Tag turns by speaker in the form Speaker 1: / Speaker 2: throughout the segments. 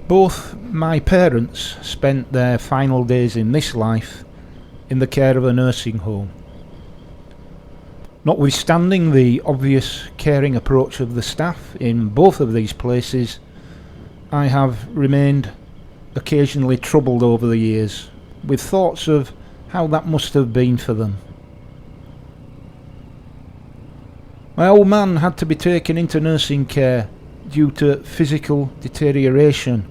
Speaker 1: Both my parents spent their final days in this life in the care of a nursing home. Notwithstanding the obvious caring approach of the staff in both of these places, I have remained occasionally troubled over the years with thoughts of how that must have been for them. My old man had to be taken into nursing care due to physical deterioration.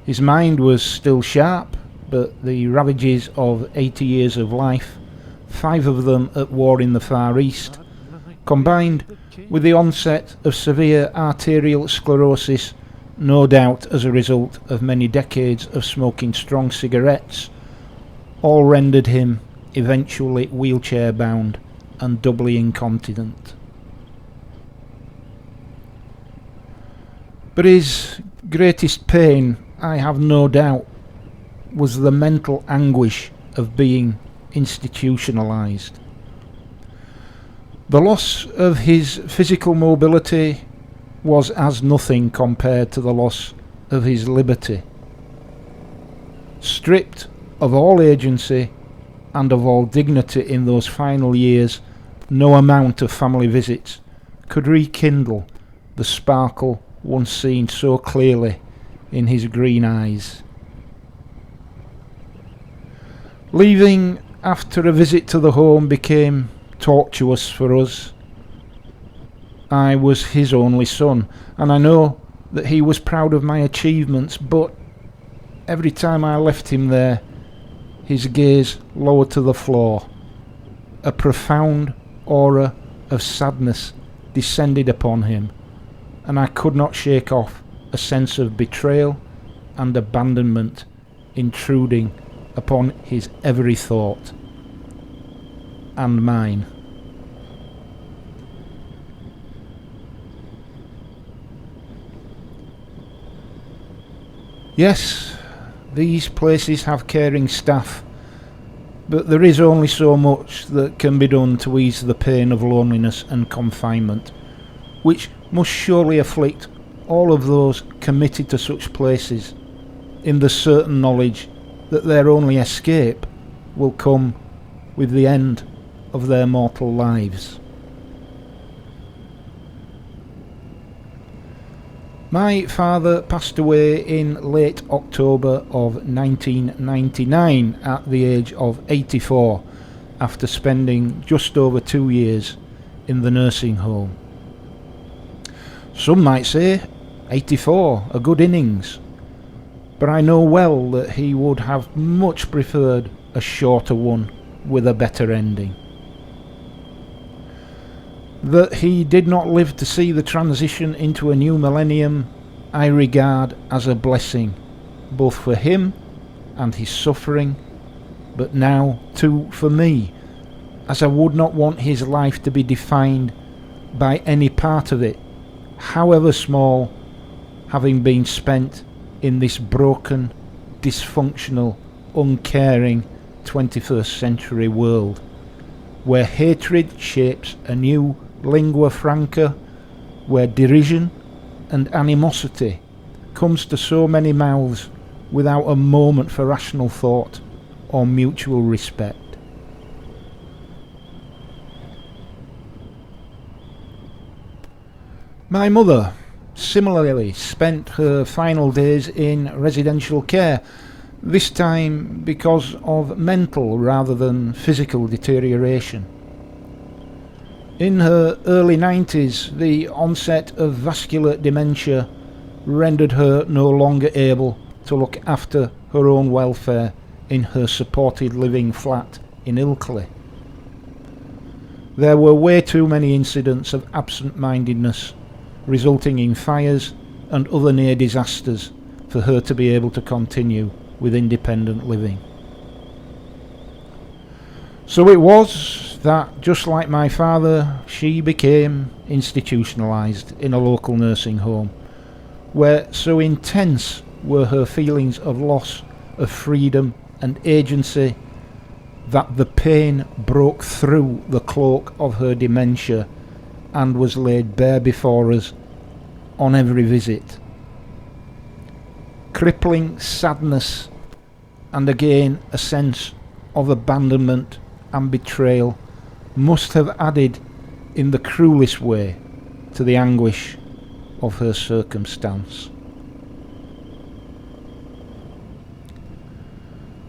Speaker 1: His mind was still sharp, but the ravages of 80 years of life, 5 of them at war in the Far East, combined with the onset of severe arterial sclerosis, no doubt as a result of many decades of smoking strong cigarettes, all rendered him eventually wheelchair bound and doubly incontinent. But his greatest pain, I have no doubt, was the mental anguish of being institutionalised. The loss of his physical mobility was as nothing compared to the loss of his liberty. Stripped of all agency and of all dignity in those final years, no amount of family visits could rekindle the sparkle once seen so clearly in his green eyes. Leaving after a visit to the home became tortuous for us. I was his only son, and I know that he was proud of my achievements, but every time I left him there, his gaze lowered to the floor. A profound aura of sadness descended upon him, and I could not shake off a sense of betrayal and abandonment intruding upon his every thought and mine. Yes, these places have caring staff, but there is only so much that can be done to ease the pain of loneliness and confinement, which must surely afflict all of those committed to such places, in the certain knowledge that their only escape will come with the end of their mortal lives. My father passed away in late October of 1999 at the age of 84, after spending just over 2 years in the nursing home. Some might say 84, a good innings, but I know well that he would have much preferred a shorter one with a better ending. That he did not live to see the transition into a new millennium, I regard as a blessing, both for him and his suffering, but now too for me, as I would not want his life to be defined by any part of it, however small, having been spent in this broken, dysfunctional, uncaring 21st century world, where hatred shapes a new lingua franca, where derision and animosity comes to so many mouths without a moment for rational thought or mutual respect. My mother similarly spent her final days in residential care, this time because of mental rather than physical deterioration. In her early 90s, the onset of vascular dementia rendered her no longer able to look after her own welfare in her supported living flat in Ilkley. There were way too many incidents of absent-mindedness, resulting in fires and other near disasters, for her to be able to continue with independent living. So it was that, just like my father, she became institutionalised in a local nursing home, where so intense were her feelings of loss of freedom and agency that the pain broke through the cloak of her dementia and was laid bare before us on every visit. crippling sadness and again a sense of abandonment and betrayal must have added in the cruelest way to the anguish of her circumstance.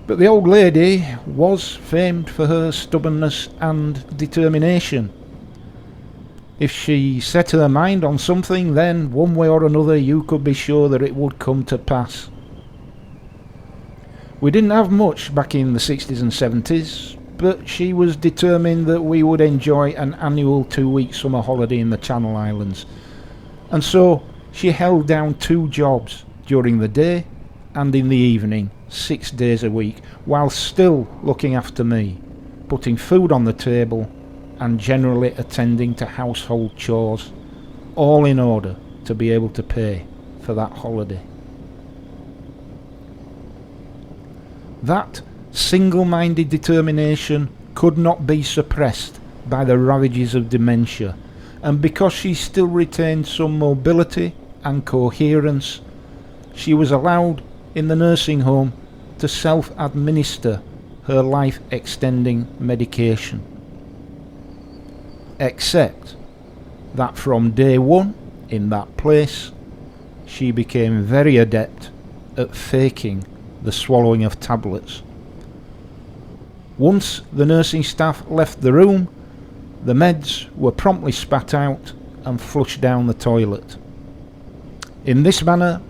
Speaker 1: But the old lady was famed for her stubbornness and determination. If she set her mind on something, then one way or another you could be sure that it would come to pass. We didn't have much back in the 60s and 70s, but she was determined that we would enjoy an annual 2-week summer holiday in the Channel Islands. And so she held down 2 jobs during the day and in the evening, 6 days a week, while still looking after me, putting food on the table and generally attending to household chores, all in order to be able to pay for that holiday. That single-minded determination could not be suppressed by the ravages of dementia, and because she still retained some mobility and coherence, she was allowed in the nursing home to self-administer her life-extending medication. Except that from day one in that place, she became very adept at faking the swallowing of tablets. Once the nursing staff left the room, the meds were promptly spat out and flushed down the toilet. In this manner,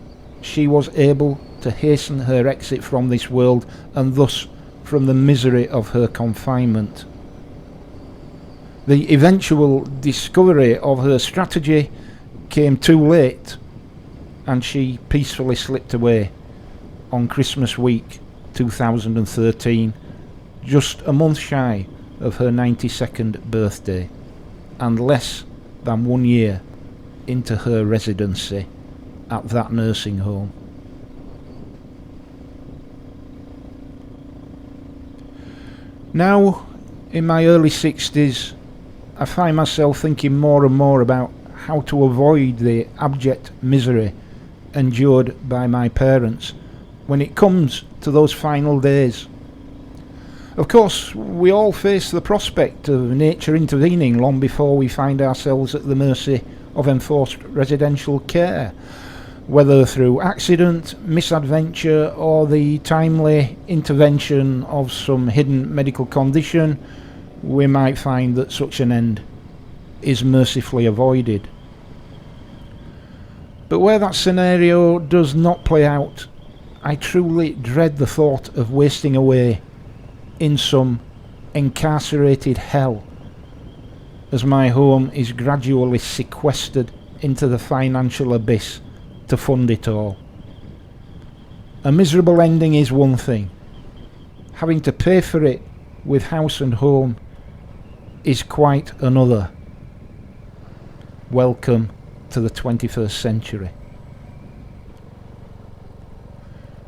Speaker 1: she was able to hasten her exit from this world and thus from the misery of her confinement. The eventual discovery of her strategy came too late, and she peacefully slipped away on Christmas week 2013, just a month shy of her 92nd birthday, and less than 1 year into her residency at that nursing home. Now, in my early 60s, I find myself thinking more and more about how to avoid the abject misery endured by my parents when it comes to those final days. Of course, we all face the prospect of nature intervening long before we find ourselves at the mercy of enforced residential care, whether through accident, misadventure, or the timely intervention of some hidden medical condition. We might find that such an end is mercifully avoided. But where that scenario does not play out, I truly dread the thought of wasting away in some incarcerated hell as my home is gradually sequestered into the financial abyss to fund it all. A miserable ending is one thing. Having to pay for it with house and home is quite another. Welcome to the 21st century.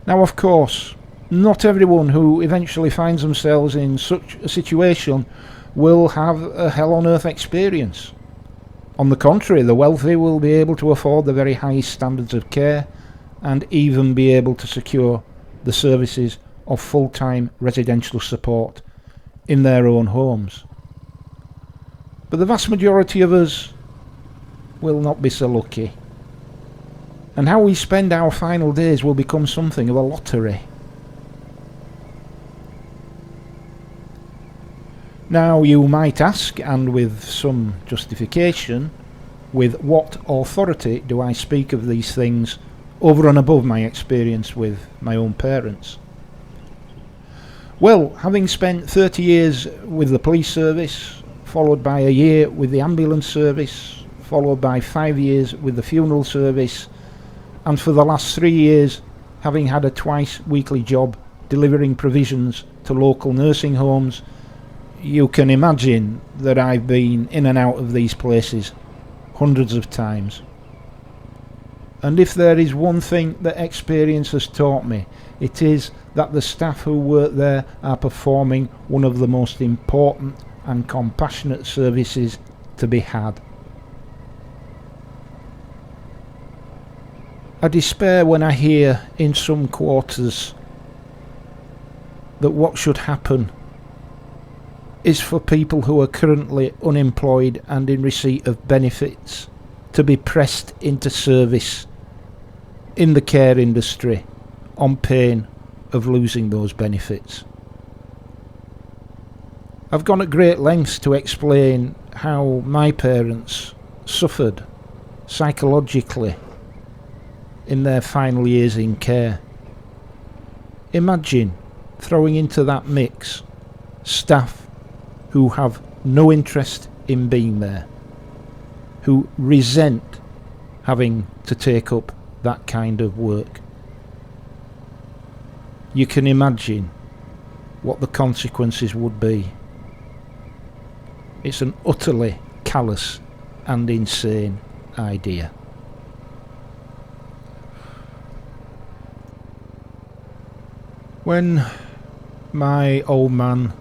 Speaker 1: Now, of course, not everyone who eventually finds themselves in such a situation will have a hell on earth experience. On the contrary, the wealthy will be able to afford the very highest standards of care and even be able to secure the services of full-time residential support in their own homes. But the vast majority of us will not be so lucky. And how we spend our final days will become something of a lottery. Now you might ask, and with some justification, with what authority do I speak of these things over and above my experience with my own parents? Well, having spent 30 years with the police service, followed by a year with the ambulance service, followed by 5 years with the funeral service, and for the last 3 years having had a twice weekly job delivering provisions to local nursing homes, you can imagine that I've been in and out of these places hundreds of times. And if there is one thing that experience has taught me, it is that the staff who work there are performing one of the most important and compassionate services to be had. I despair when I hear in some quarters that what should happen is for people who are currently unemployed and in receipt of benefits to be pressed into service in the care industry on pain of losing those benefits. I've gone at great lengths to explain how my parents suffered psychologically in their final years in care. Imagine throwing into that mix staff who have no interest in being there, who resent having to take up that kind of work. You can imagine what the consequences would be. It's an utterly callous and insane idea. When my old man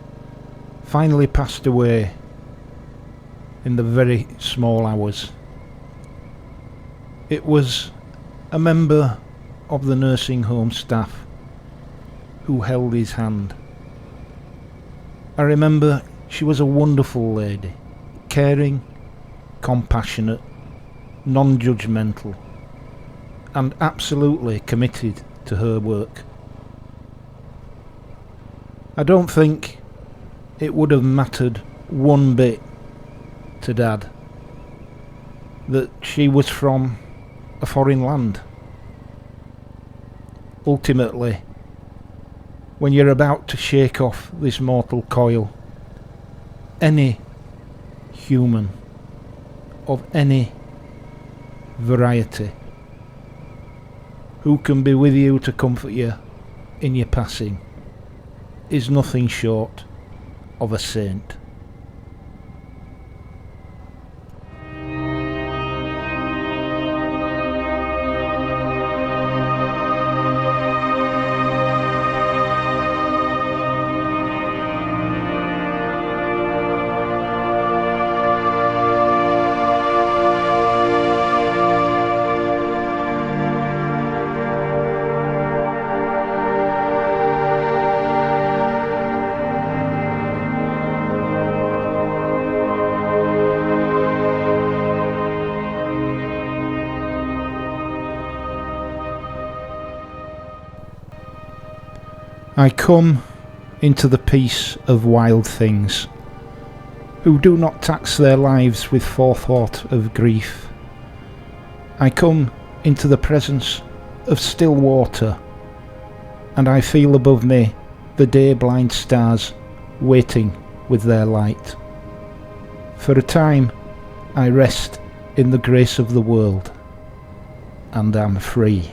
Speaker 1: finally passed away in the very small hours, it was a member of the nursing home staff who held his hand. I remember she was a wonderful lady, caring, compassionate, non-judgmental, and absolutely committed to her work. I don't think it would have mattered one bit to Dad that she was from a foreign land. Ultimately, when you're about to shake off this mortal coil, any human of any variety who can be with you to comfort you in your passing is nothing short of a saint. I come into the peace of wild things, who do not tax their lives with forethought of grief. I come into the presence of still water, and I feel above me the day-blind stars waiting with their light. For a time I rest in the grace of the world, and am free.